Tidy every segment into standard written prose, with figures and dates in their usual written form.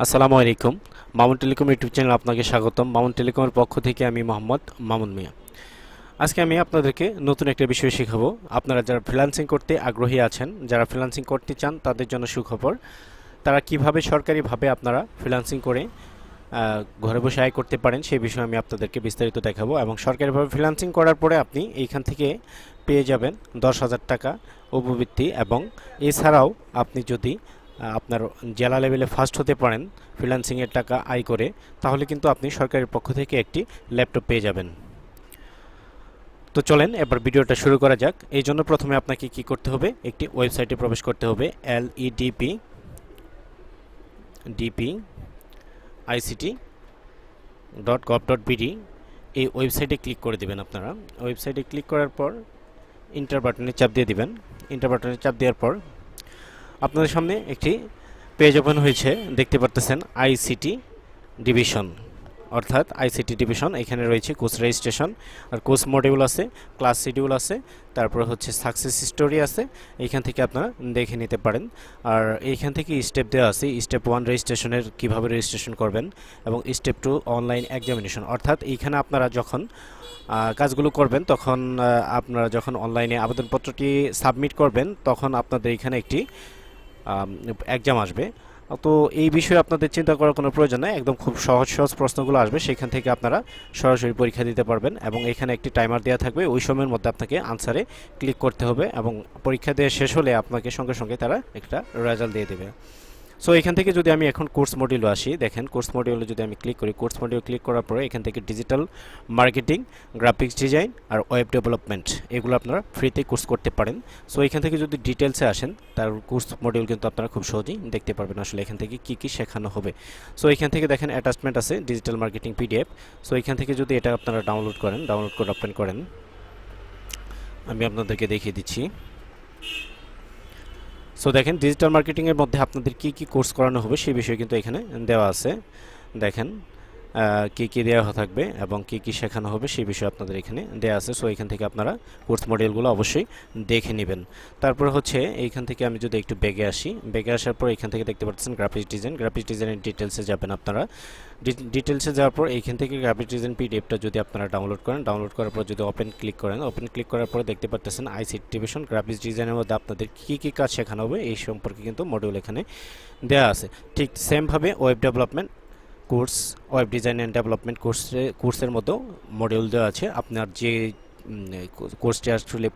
আসসালামু আলাইকুম। Mamun telecom YouTube channel আপনাকে স্বাগতম। মামুন টেলিকমের পক্ষ থেকে আমি মোহাম্মদ মামুন মিয়া। আজকে আমি আপনাদেরকে নতুন একটা বিষয় শেখাবো। আপনারা যারা ফ্রিল্যান্সিং করতে আগ্রহী আছেন, যারা ফ্রিল্যান্সিং করতে চান তাদের জন্য সুখবর। তারা কিভাবে সরকারিভাবে আপনারা ফ্রিল্যান্সিং করে ঘরে বসে আয় করতে পারেন সেই বিষয়ে আমি আপনাদেরকে বিস্তারিত দেখাবো। এবং সরকারিভাবে ফ্রিল্যান্সিং করার পরে আপনি এইখান থেকে পেয়ে যাবেন 10,000 টাকা উপবৃত্তি। এবং এছাড়াও আপনি যদি আপনার জেলা লেভেলে ফার্স্ট হতে পারেন ফ্রিল্যান্সিংয়ের টাকা আয় করে, তাহলে কিন্তু আপনি সরকারের পক্ষ থেকে একটি ল্যাপটপ পেয়ে যাবেন। তো চলেন এবার ভিডিওটা শুরু করা যাক। এই জন্য প্রথমে আপনাকে কি করতে হবে, একটি ওয়েবসাইটে প্রবেশ করতে হবে, ledp.ict.gov.bd। এই ওয়েবসাইটে ক্লিক করে দিবেন। আপনারা ওয়েবসাইটে ক্লিক করার পর ইন্টার বাটনে চাপ দিয়ে দিবেন। ইন্টার বাটনে চাপ দেওয়ার পর আপনাদের সামনে একটি পেজ ওপেন হয়েছে, দেখতে পারতেছেন আইসিটি ডিভিশন, অর্থাৎ আইসিটি ডিভিশন। এখানে রয়েছে কোর্স রেজিস্ট্রেশন, আর কোর্স মডিউল আছে, ক্লাস শিডিউল আছে, তারপর হচ্ছে সাকসেস স্টোরি আছে। এইখান থেকে আপনারা দেখে নিতে পারেন। আর এইখান থেকে স্টেপ দেওয়া আছে, স্টেপ 1 রেজিস্ট্রেশনের কীভাবে রেজিস্ট্রেশন করবেন, এবং স্টেপ 2 অনলাইন এক্সামিনেশন। অর্থাৎ এইখানে আপনারা যখন কাজগুলো করবেন তখন আপনারা যখন অনলাইনে আবেদনপত্রটি সাবমিট করবেন তখন আপনাদের এখানে একটি এক্সাম আসবে। তো এই বিষয়ে আপনাদের চিন্তা করার কোনো প্রয়োজন নেই, একদম খুব সহজ সহজ প্রশ্নগুলো আসবে, সেখান থেকে আপনারা সরাসরি পরীক্ষা দিতে পারবেন। এবং এখানে একটি টাইমার দেওয়া থাকবে, ওই সময়ের মধ্যে আপনাকে আনসারে ক্লিক করতে হবে, এবং পরীক্ষা দেওয়া শেষ হলে আপনাকে সঙ্গে সঙ্গে তারা একটা রেজাল্ট দিয়ে দেবে। সো এখান থেকে যদি আমি এখন কোর্স মডিউলে আসি, দেখেন কোর্স মডিউলে যদি আমি ক্লিক করি, কোর্স মডিউল ক্লিক করার পরে এখান থেকে ডিজিটাল মার্কেটিং, গ্রাফিক্স ডিজাইন আর ওয়েব ডেভেলপমেন্ট, এগুলো আপনারা ফ্রিতে কোর্স করতে পারেন। সো এখান থেকে যদি ডিটেলসে আসেন, তার কোর্স মডিউল কিন্তু আপনারা খুব সহজেই দেখতে পারবেন আসলে এখান থেকে কী কী শেখানো হবে। সো এখান থেকে দেখেন অ্যাটাচমেন্ট আছে ডিজিটাল মার্কেটিং পিডিএফ। সো এখান থেকে যদি এটা আপনারা ডাউনলোড করেন, ডাউনলোড করে ওপেন করেন, আমি আপনাদেরকে দেখিয়ে দিচ্ছি। সো দেখেন ডিজিটাল মার্কেটিংয়ের মধ্যে আপনাদের কী কী কোর্স করানো হবে সেই বিষয়ে কিন্তু এখানে দেওয়া আছে। দেখেন কী কী দেওয়া থাকবে এবং কী কী শেখানো হবে সেই বিষয়ে আপনাদের এখানে দেওয়া আছে। সো এখান থেকে আপনারা কোর্স মডেলগুলো অবশ্যই দেখে নেবেন। তারপর হচ্ছে এইখান থেকে আমি যদি একটু ব্যাগে আসি, ব্যাগে আসার পর এখান থেকে দেখতে পাচ্ছেন গ্রাফিক্স ডিজাইন, গ্রাফিক্স ডিজাইনের ডিটেলসে যাবেন আপনারা। ডিটেলসে যাওয়ার পর এইখান থেকে গ্রাফিক্স ডিজাইন পিডিএফটা যদি আপনারা ডাউনলোড করেন, ডাউনলোড করার পর যদি ওপেন ক্লিক করেন, ওপেন ক্লিক করার পর দেখতে পাচ্ছেন আইসিটি ডিভিশন গ্রাফিক্স ডিজাইনের মধ্যে আপনাদের কী কী কাজ শেখানো হবে এই সম্পর্কে কিন্তু মডিউল এখানে দেওয়া আছে। ঠিক সেমভাবে web development course, web design and development কোর্সের মধ্যেও মডিউল দেওয়া আছে। আপনার যে কোর্সটি আসলে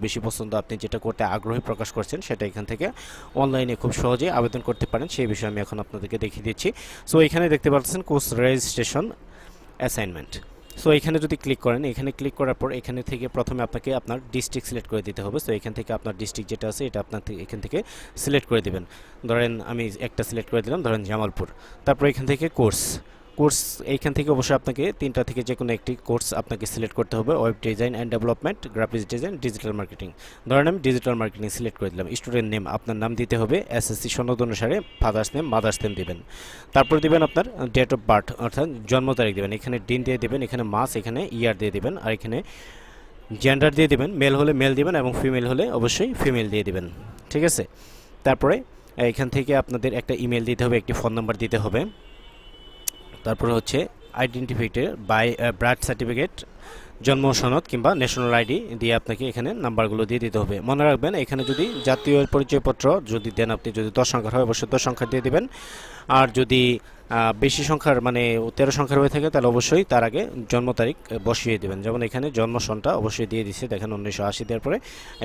বেশি পছন্দ, আপনি যেটা করতে আগ্রহী প্রকাশ করছেন, সেটা এখান থেকে অনলাইনে খুব সহজেই আবেদন করতে পারেন, সেই বিষয়ে আমি এখন আপনাদেরকে দেখিয়ে দিচ্ছি। সো এখানে দেখতে পাচ্ছেন কোর্স রেজিস্ট্রেশন অ্যাসাইনমেন্ট। সো এখানে যদি ক্লিক করেন, এখানে ক্লিক করার পর এখানে থেকে প্রথমে আপনাকে আপনার ডিস্ট্রিক্ট সিলেক্ট করে দিতে হবে। সো এখান থেকে আপনার ডিস্ট্রিক্ট যেটা আছে এটা আপনার এখান থেকে সিলেক্ট করে দেবেন। ধরেন আমি একটা সিলেক্ট করে দিলাম, ধরেন জামালপুর। তারপর এখান থেকে কোর্স, এইখান থেকে অবশ্যই আপনাকে তিনটা থেকে যে কোনো একটি কোর্স আপনাকে সিলেক্ট করতে হবে, web design and development, graphics design, digital marketing. ধরেন আমি ডিজিটাল মার্কেটিং সিলেক্ট করে দিলাম। স্টুডেন্ট নেম আপনার নাম দিতে হবে, এসএসসি সনদ অনুসারে ফাদার্স নেম, মাদার্স নেম দিবেন। তারপর দিবেন আপনার ডেট অফ বার্থ, অর্থাৎ জন্ম তারিখ দেবেন, এখানে দিন দিয়ে দেবেন, এখানে মাস, এখানে ইয়ার দিয়ে দেবেন, আর এখানে জেন্ডার দিয়ে দেবেন, মেল হলে মেল দিবেন এবং ফিমেল হলে অবশ্যই ফিমেল দিয়ে দিবেন। ঠিক আছে। তারপরে এখান থেকে আপনাদের একটা ইমেল দিতে হবে, একটি ফোন নাম্বার দিতে হবে। তারপর হচ্ছে আইডেন্টিফিকেটর বাই বার্থ সার্টিফিকেট, জন্ম সনদ কিংবা ন্যাশনাল আইডি দিয়ে আপনাকে এখানে নাম্বারগুলো দিয়ে দিতে হবে। মনে রাখবেন এখানে যদি জাতীয় পরিচয়পত্র যদি দেন, আপনি যদি 10 সংখ্যার হয় অবশ্যই 10 সংখ্যা দিয়ে দেবেন। আর যদি বেশি সংখ্যার মানে 13 সংখ্যার হয়ে থাকে তাহলে অবশ্যই তার আগে জন্ম তারিখ বসিয়ে দেবেন। যেমন এখানে জন্ম সনটা অবশ্যই দিয়ে দিয়েছে, দেখেন 1980 দেওয়ার পরে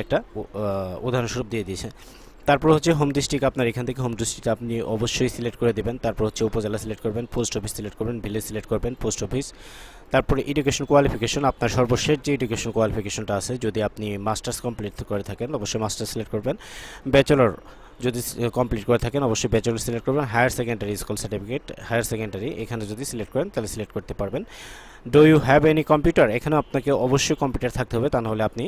একটা উদাহরণস্বরূপ দিয়ে দিয়েছে। তারপর হচ্ছে হোম ডিস্ট্রিক্ট, আপনার এখান থেকে হোম ডিস্ট্রিক্ট আপনি অবশ্যই সিলেক্ট করে দেবেন। তারপর হচ্ছে উপজেলা সিলেক্ট করবেন, পোস্ট অফিস সিলেক্ট করবেন, ভিলেজ সিলেক্ট করবেন, পোস্ট অফিস। তারপরে এডুকেশন কোয়ালিফিকেশন, আপনার সর্বশেষ যে এডুকেশন কোয়ালিফিকেশনটা আছে, যদি আপনি মাস্টার্স কমপ্লিট করে থাকেন অবশ্যই মাস্টার্স সিলেক্ট করবেন। ব্যাচেলর যদি কমপ্লিট করে থাকেন অবশ্যই ব্যাচেলর সিলেক্ট করবেন। Higher secondary school certificate, higher secondary এখানে যদি সিলেক্ট করেন তাহলে সিলেক্ট করতে পারবেন। Do you have any computer, এখানে আপনাকে অবশ্যই কম্পিউটার থাকতে হবে, তা নাহলে আপনি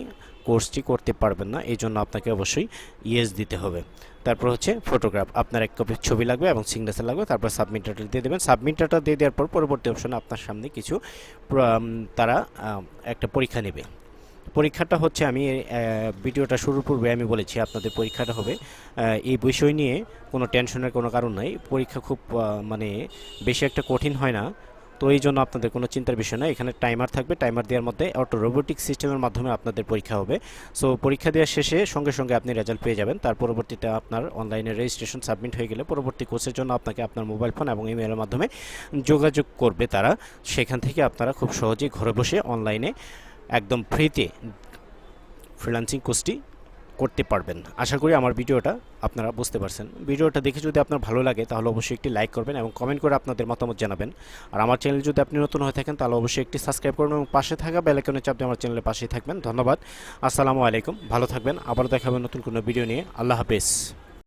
কোর্সটি করতে পারবেন না, এই জন্য আপনাকে অবশ্যই ইয়েস দিতে হবে। তারপর হচ্ছে ফটোগ্রাফ, আপনার এক কপি ছবি লাগবে এবং সিগনেচার লাগবে। তারপর সাবমিট ডাটা দিয়ে দেবেন। সাবমিট ডাটা দিয়ে দেওয়ার পর পরবর্তী অপশনে আপনার সামনে কিছু তারা একটা পরীক্ষা নেবে। পরীক্ষাটা হচ্ছে আমি ভিডিওটা শুরুর পূর্বে আমি বলেছি আপনাদের পরীক্ষাটা হবে এই বিষয় নিয়ে কোনো টেনশনের কোনো কারণ নাই। পরীক্ষা খুব মানে বেশি একটা কঠিন হয় না, তো এই জন্য আপনাদের কোনো চিন্তার বিষয় না। এখানে টাইমার থাকবে, টাইমার দেওয়ার মধ্যে অটো রোবোটিক সিস্টেমের মাধ্যমে আপনাদের পরীক্ষা হবে। সো পরীক্ষা দেওয়ার শেষে সঙ্গে সঙ্গে আপনি রেজাল্ট পেয়ে যাবেন। তার পরবর্তীতে আপনার অনলাইনে রেজিস্ট্রেশন সাবমিট হয়ে গেলে পরবর্তী কোর্সের জন্য আপনাকে আপনার মোবাইল ফোন এবং ইমেলের মাধ্যমে যোগাযোগ করবে তারা। সেখান থেকে আপনারা খুব সহজেই ঘরে বসে অনলাইনে একদম ফ্রিতে ফ্রিল্যান্সিং কোর্সটি করতে পারবেন। আশা করি আমার ভিডিওটা আপনারা বুঝতে পারছেন। ভিডিওটা দেখে যদি আপনার ভালো লাগে তাহলে অবশ্যই একটি লাইক করবেন এবং কমেন্ট করে আপনাদের মতামত জানাবেন। আর আমার চ্যানেল যদি আপনি নতুন হয়ে থাকেন তাহলে অবশ্যই একটি সাবস্ক্রাইব করবেন এবং পাশে থাকা বেল আইকনের চাপ দিয়ে আমার চ্যানেলের পাশেই থাকবেন। ধন্যবাদ। আসসালামু আলাইকুম, ভালো থাকবেন। আবার দেখাবেন নতুন কোনো ভিডিও নিয়ে। আল্লাহ হাফেজ।